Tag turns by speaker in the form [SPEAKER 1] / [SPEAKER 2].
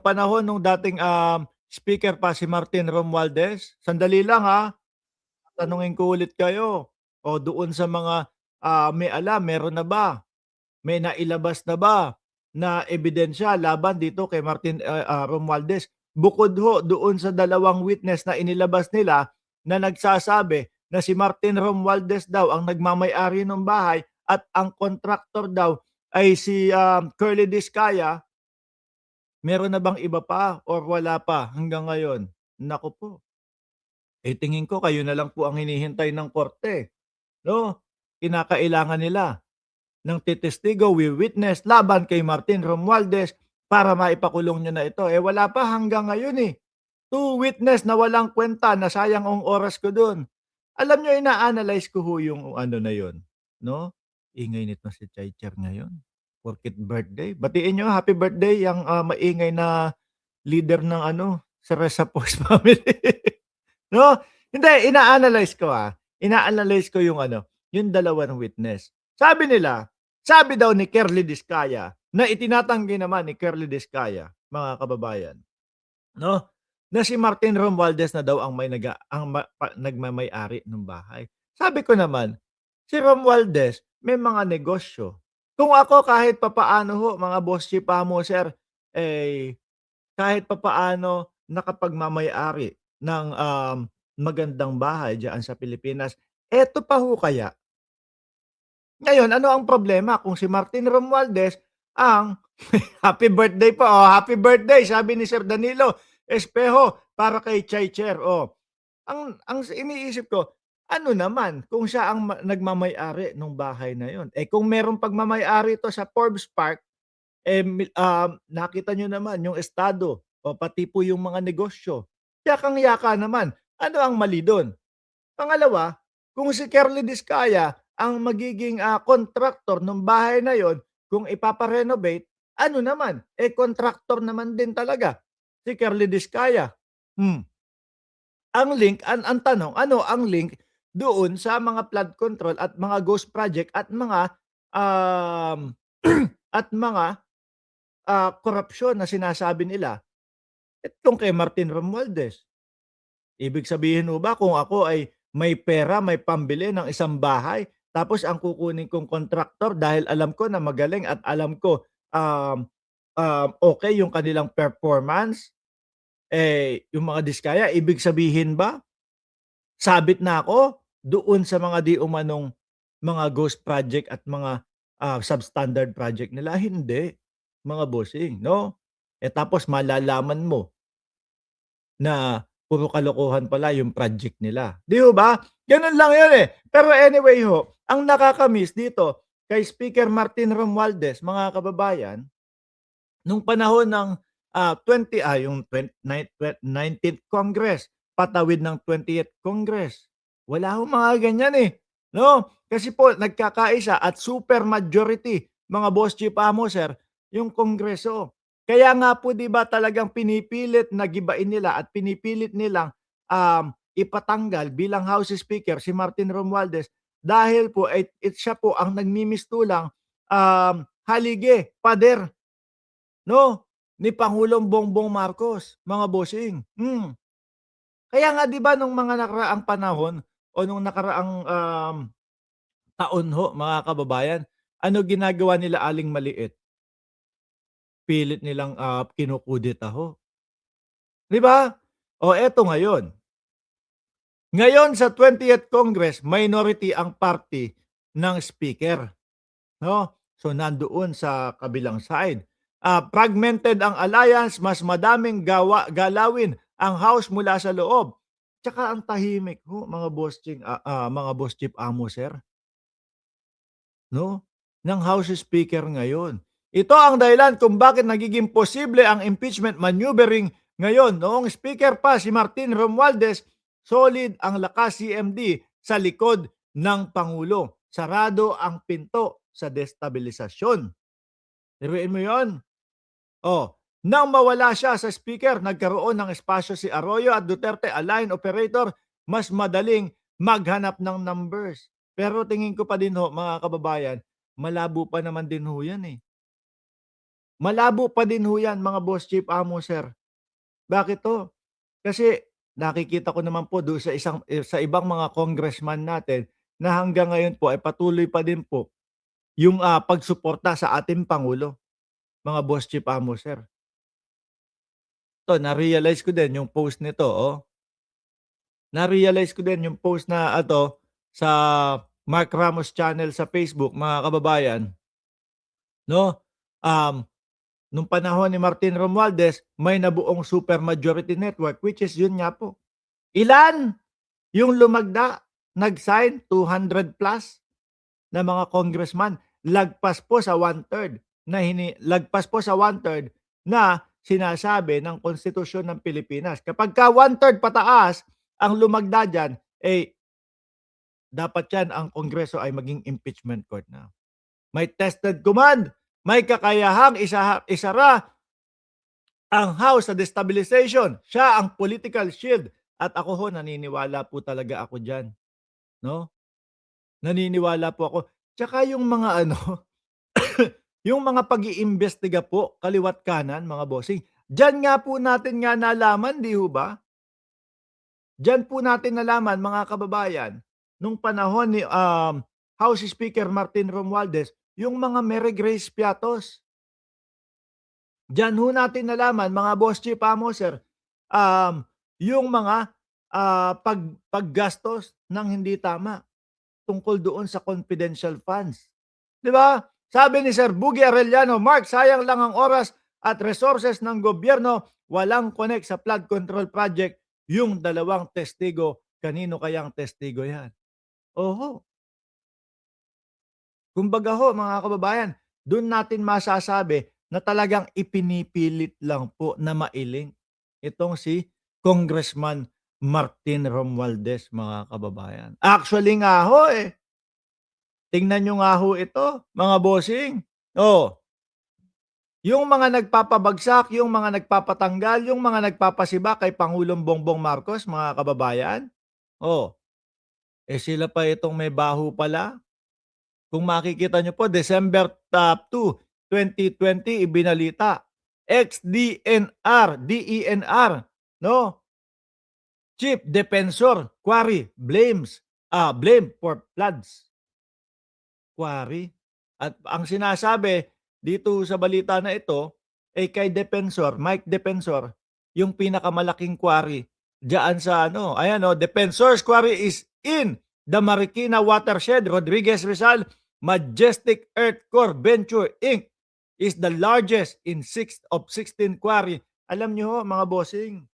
[SPEAKER 1] Panahon nung dating, speaker pa si Martin Romualdez, sandali lang, tatanungin ko ulit kayo, o doon sa mga, may alam, meron na ba? May nailabas na ba na ebidensya laban dito kay Martin, Romualdez? Bukod ho doon sa dalawang witness na inilabas nila na nagsasabi na si Martin Romualdez daw ang nagmamay-ari ng bahay at ang kontraktor daw ay si, Curly Discaya. Meron na bang iba pa or wala pa hanggang ngayon? Naku po, tingin ko kayo na lang po ang hinihintay ng korte, 'no? Kinakailangan nila ng titestigo, wi-witness laban kay Martin Romualdez para maipakulong niyo na ito. Wala pa hanggang ngayon, eh. Two witness na walang kuwenta na sayang ang oras ko dun. Alam niyo ina-analyze ko ho yung ano na yun, 'no? Ingay nito si Checher ngayon, porket birthday. Batiin niyo happy birthday yang, maingay na leader ng ano, sa Resapos family. 'No? Hindi, ina-analyze ko, ina-analyze ko yung ano, yung dalawang witness. Sabi daw ni Curly Discaya na itinatanggi naman ni Curly Discaya, mga kababayan, 'no, na si Martin Romualdez na daw ang may nagmamay-ari nung bahay. Sabi ko naman, si Romualdez may mga negosyo. Kung ako kahit papaano ho, mga boss chief amo sir, kahit papaano nakapagmamay-ari ng, magandang bahay diyaan sa Pilipinas. Eto pa ho kaya, ngayon ano ang problema kung si Martin Romualdez ang happy birthday pa, happy birthday sabi ni Sir Danilo Espejo para kay Chay-Cher, Ang iniisip ko, ano naman kung siya ang nagmamay-ari nung bahay na yun, kung merong pagmamay-ari 'to sa Forbes Park, nakita niyo naman yung estado o pati po yung mga negosyo, yakang-yaka naman. Ano ang mali dun? Pangalawa, kung si Curly Discaya ang magiging, kontraktor nung bahay na yon, kung ipapa-renovate, ano naman, kontraktor naman din talaga si Curly Discaya. Hmm, ang tanong, ano ang link doon sa mga flood control at mga ghost project at mga, um, at mga, korapsyon na sinasabi nila itong kay Martin Romualdez? Ibig sabihin ho ba kung ako ay may pera, may pambili ng isang bahay, tapos ang kukunin kong kontraktor dahil alam ko na magaling at alam ko, okey yung kanilang performance, yung mga diskaya, ibig sabihin ba sabit na ako doon sa mga di umanong mga ghost project at mga, substandard project nila? Hindi, mga bossing, 'no? Tapos malalaman mo na puro kalokohan pala yung project nila, 'di ho ba? Gano'n lang 'yun, Pero anyway ho, ang nakaka-miss dito kay Speaker Martin Romualdez, mga kababayan, nung panahon ng, yung 19th Congress, patawid ng 20th Congress, wala hong mga ganyan, 'no? Kasi po nagkakaisa at super majority, mga boss chief amo sir, yung Kongreso. Kaya nga po 'di ba talagang pinipilit na gibain nila at pinipilit nilang, ipatanggal bilang House Speaker si Martin Romualdez dahil po siya po ang nagmimistulang, haligi, pader 'no, ni Pangulong Bongbong Marcos, mga bossing. Kaya nga 'di ba nung mga nakaraang panahon o nung nakaraang, taon ho, mga kababayan, ano ginagawa nila Aling Maliit? Pilit nilang, kinukudeta ho, 'di ba? Eto ngayon. Ngayon sa 20th Congress, minority ang party ng speaker, 'no? So nandoon sa kabilang side. Fragmented ang alliance, mas madaming galawin ang House mula sa loob. Tsaka ang tahimik ho, mga boss chief amo sir, 'no, ng House Speaker ngayon. Ito ang dahilan kung bakit nagiging posible ang impeachment maneuvering ngayon. Noong speaker pa si Martin Romualdez, solid ang lakas CMD sa likod ng Pangulo. Sarado ang pinto sa destabilisasyon. Biruin mo 'yon. Nang mawala siya sa speaker, nagkaroon ng espasyo si Arroyo at Duterte, a line operator, mas madaling maghanap ng numbers. Pero tingin ko pa din ho, mga kababayan, malabo pa naman din ho yan, Malabo pa din ho 'yan mga boss chief amo, sir. Bakit ho? Kasi nakikita ko naman po do'n sa ibang mga congressman natin na hanggang ngayon po ay patuloy pa din po yung, pagsuporta sa ating pangulo, mga boss chief amo, sir. 'To na-realize ko din yung post nito, na-realize ko din yung post na sa Mark Ramos channel sa Facebook, mga kababayan, 'no? Um, Nung panahon ni Martin Romualdez, may nabuong super majority network, which is yun nga po. Ilan yung lumagda, nag-sign 200 plus na mga congressman, lagpas po sa lagpas po sa one-third na sinasabi ng konstitusyon ng Pilipinas. Kapagka one-third pataas ang lumagda diyan, dapat yan ang Kongreso ay maging impeachment court na. May tested command, may kakayahang isara ang House sa destabilization. Siya ang political shield. At ako ho, naniniwala po talaga ako diyan, 'no? Naniniwala po ako. Tsaka yung mga yung mga pag-iimbestiga po kaliwa't kanan, mga bossing, diyan nga po natin nga nalaman, 'di ho ba? Diyan po natin nalaman, mga kababayan, nung panahon ni, House Speaker Martin Romualdez, yung mga Mary Grace Piatos. Diyan ho natin nalaman, mga boss chief amo, sir, yung mga, paggastos ng hindi tama tungkol doon sa confidential funds. 'Di ba? Sabi ni Sir Buggy Arellano, "Mark, sayang lang ang oras at resources ng gobyerno, walang connect sa flood control project." Yung dalawang testigo, kanino kayang testigo 'yan? Oho. Kumbaga ho, mga kababayan, dun natin masasabi na talagang ipinipilit lang po na mailing itong si Congressman Martin Romualdez, mga kababayan. Actually nga ho, tingnan niyo nga ho ito, mga bossing. Oh, yung mga nagpapabagsak, yung mga nagpapatanggal, yung mga nagpapasiba kay Pangulong Bongbong Marcos, mga kababayan. Oh, sila pa itong may baho pala. Kung makikita niyo po, December 2, 2020 ibinalita, DENR, no? Chief Defensor Quarry blame for floods. Quarry. At ang sinasabi dito sa balita na ito, kay Defensor, Mike Defensor, yung pinakamalaking quarry diyan sa ayan Defensor's Quarry is in the Marikina Watershed, Rodriguez Rizal. Majestic Earth Core Venture Inc. is the largest in 6 of 16 quarry. Alam niyo ho, mga bossing,